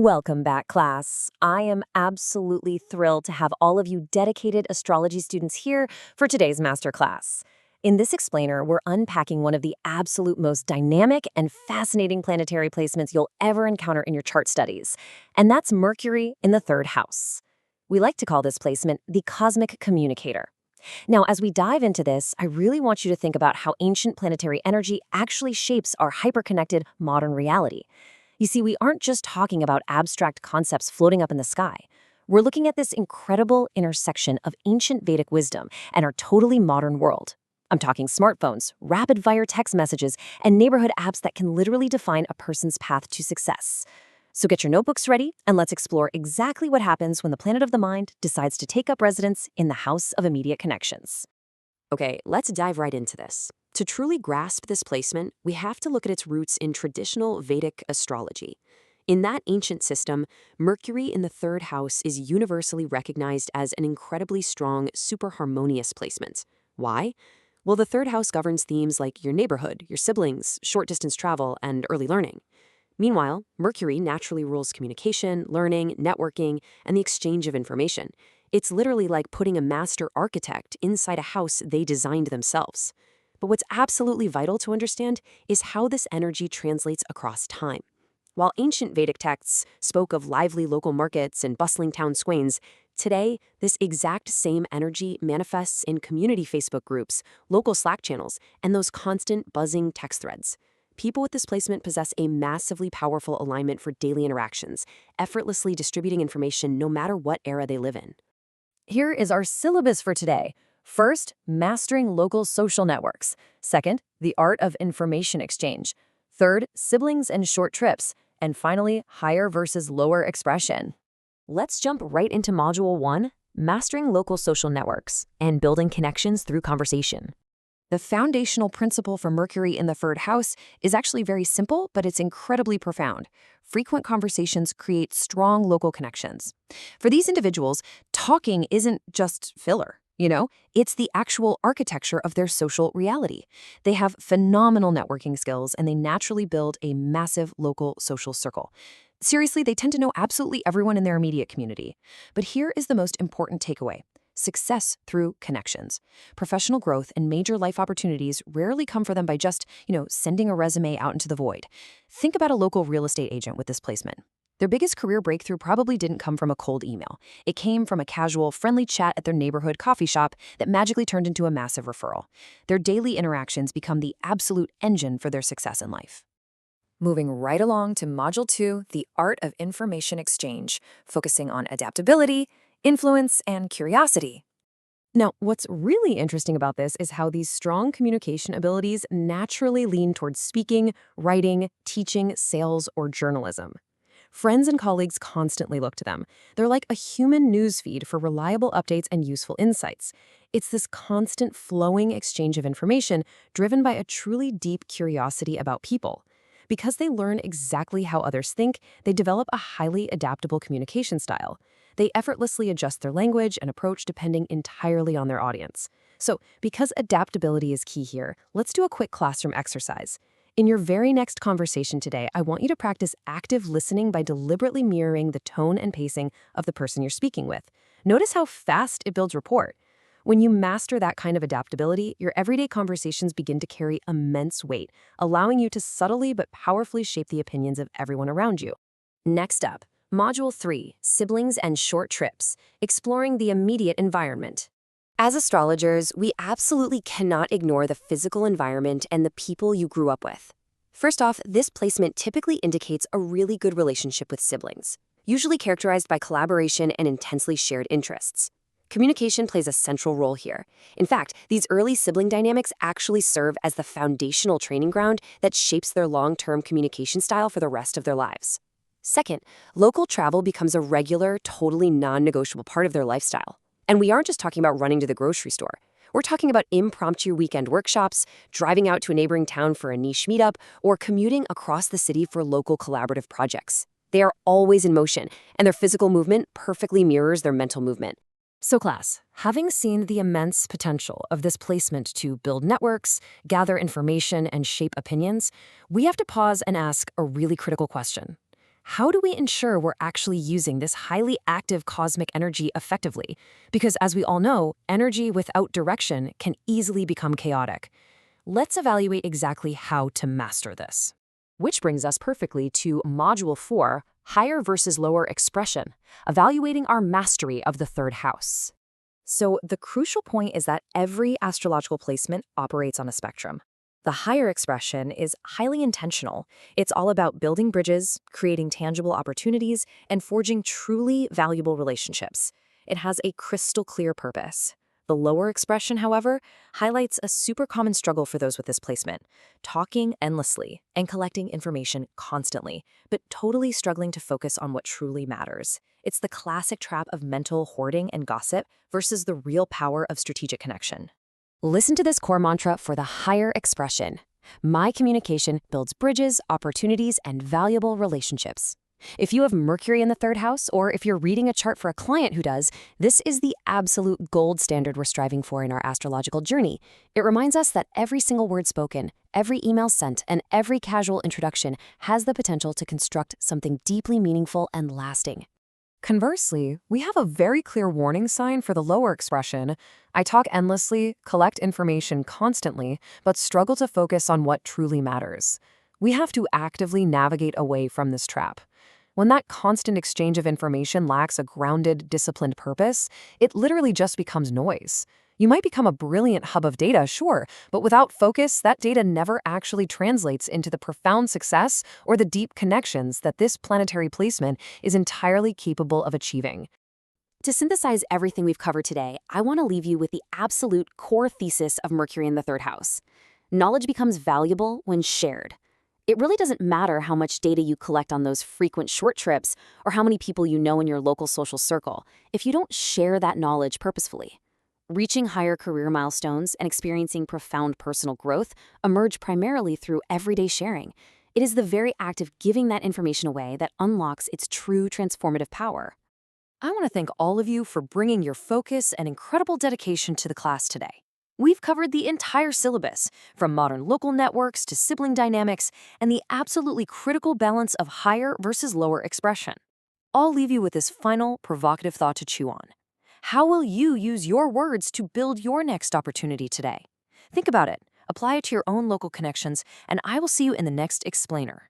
Welcome back, class. I am absolutely thrilled to have all of you dedicated astrology students here for today's masterclass. In this explainer, we're unpacking one of the absolute most dynamic and fascinating planetary placements you'll ever encounter in your chart studies, and that's Mercury in the third house. We like to call this placement the cosmic communicator. Now, as we dive into this, I really want you to think about how ancient planetary energy actually shapes our hyperconnected modern reality. You see, we aren't just talking about abstract concepts floating up in the sky. We're looking at this incredible intersection of ancient Vedic wisdom and our totally modern world. I'm talking smartphones, rapid-fire text messages, and neighborhood apps that can literally define a person's path to success. So get your notebooks ready, and let's explore exactly what happens when the planet of the mind decides to take up residence in the house of immediate connections. Okay, let's dive right into this. To truly grasp this placement, we have to look at its roots in traditional Vedic astrology. In that ancient system, Mercury in the third house is universally recognized as an incredibly strong, super harmonious placement. Why? Well, the third house governs themes like your neighborhood, your siblings, short-distance travel, and early learning. Meanwhile, Mercury naturally rules communication, learning, networking, and the exchange of information. It's literally like putting a master architect inside a house they designed themselves. But what's absolutely vital to understand is how this energy translates across time. While ancient Vedic texts spoke of lively local markets and bustling town squares, today, this exact same energy manifests in community Facebook groups, local Slack channels, and those constant buzzing text threads. People with this placement possess a massively powerful alignment for daily interactions, effortlessly distributing information no matter what era they live in. Here is our syllabus for today. First, mastering local social networks. Second, the art of information exchange. Third, siblings and short trips. And finally, higher versus lower expression. Let's jump right into Module 1, Mastering Local Social Networks and Building Connections Through Conversation. The foundational principle for Mercury in the third house is actually very simple, but it's incredibly profound. Frequent conversations create strong local connections. For these individuals, talking isn't just filler. It's the actual architecture of their social reality. They have phenomenal networking skills, and they naturally build a massive local social circle. Seriously, they tend to know absolutely everyone in their immediate community. But here is the most important takeaway. Success through connections. Professional growth and major life opportunities rarely come for them by just, sending a resume out into the void. Think about a local real estate agent with this placement. Their biggest career breakthrough probably didn't come from a cold email. It came from a casual, friendly chat at their neighborhood coffee shop that magically turned into a massive referral. Their daily interactions become the absolute engine for their success in life. Moving right along to Module 2, the art of information exchange, focusing on adaptability, influence, and curiosity. Now, what's really interesting about this is how these strong communication abilities naturally lean towards speaking, writing, teaching, sales, or journalism. Friends and colleagues constantly look to them. They're like a human newsfeed for reliable updates and useful insights. It's this constant flowing exchange of information driven by a truly deep curiosity about people. Because they learn exactly how others think, they develop a highly adaptable communication style. They effortlessly adjust their language and approach depending entirely on their audience. So, because adaptability is key here, let's do a quick classroom exercise. In your very next conversation today, I want you to practice active listening by deliberately mirroring the tone and pacing of the person you're speaking with. Notice how fast it builds rapport. When you master that kind of adaptability, your everyday conversations begin to carry immense weight, allowing you to subtly but powerfully shape the opinions of everyone around you. Next up, Module 3, Siblings and Short Trips, exploring the immediate environment. As astrologers, we absolutely cannot ignore the physical environment and the people you grew up with. First off, this placement typically indicates a really good relationship with siblings, usually characterized by collaboration and intensely shared interests. Communication plays a central role here. In fact, these early sibling dynamics actually serve as the foundational training ground that shapes their long-term communication style for the rest of their lives. Second, local travel becomes a regular, totally non-negotiable part of their lifestyle. And we aren't just talking about running to the grocery store. We're talking about impromptu weekend workshops, driving out to a neighboring town for a niche meetup, or commuting across the city for local collaborative projects. They are always in motion, and their physical movement perfectly mirrors their mental movement. So class, having seen the immense potential of this placement to build networks, gather information, and shape opinions, we have to pause and ask a really critical question. How do we ensure we're actually using this highly active cosmic energy effectively? Because as we all know, energy without direction can easily become chaotic. Let's evaluate exactly how to master this. Which brings us perfectly to Module 4, Higher versus Lower Expression, evaluating our mastery of the third house. So the crucial point is that every astrological placement operates on a spectrum. The higher expression is highly intentional. It's all about building bridges, creating tangible opportunities, and forging truly valuable relationships. It has a crystal clear purpose. The lower expression, however, highlights a super common struggle for those with this placement, talking endlessly and collecting information constantly, but totally struggling to focus on what truly matters. It's the classic trap of mental hoarding and gossip versus the real power of strategic connection. Listen to this core mantra for the higher expression. My communication builds bridges, opportunities, and valuable relationships. If you have Mercury in the third house, or if you're reading a chart for a client who does, this is the absolute gold standard we're striving for in our astrological journey. It reminds us that every single word spoken, every email sent, and every casual introduction has the potential to construct something deeply meaningful and lasting. Conversely, we have a very clear warning sign for the lower expression. I talk endlessly, collect information constantly, but struggle to focus on what truly matters. We have to actively navigate away from this trap. When that constant exchange of information lacks a grounded, disciplined purpose, it literally just becomes noise. You might become a brilliant hub of data, sure, but without focus, that data never actually translates into the profound success or the deep connections that this planetary placement is entirely capable of achieving. To synthesize everything we've covered today, I want to leave you with the absolute core thesis of Mercury in the third house. Knowledge becomes valuable when shared. It really doesn't matter how much data you collect on those frequent short trips or how many people you know in your local social circle if you don't share that knowledge purposefully. Reaching higher career milestones and experiencing profound personal growth emerge primarily through everyday sharing. It is the very act of giving that information away that unlocks its true transformative power. I want to thank all of you for bringing your focus and incredible dedication to the class today. We've covered the entire syllabus, from modern local networks to sibling dynamics, and the absolutely critical balance of higher versus lower expression. I'll leave you with this final, provocative thought to chew on. How will you use your words to build your next opportunity today? Think about it, apply it to your own local connections, and I will see you in the next explainer.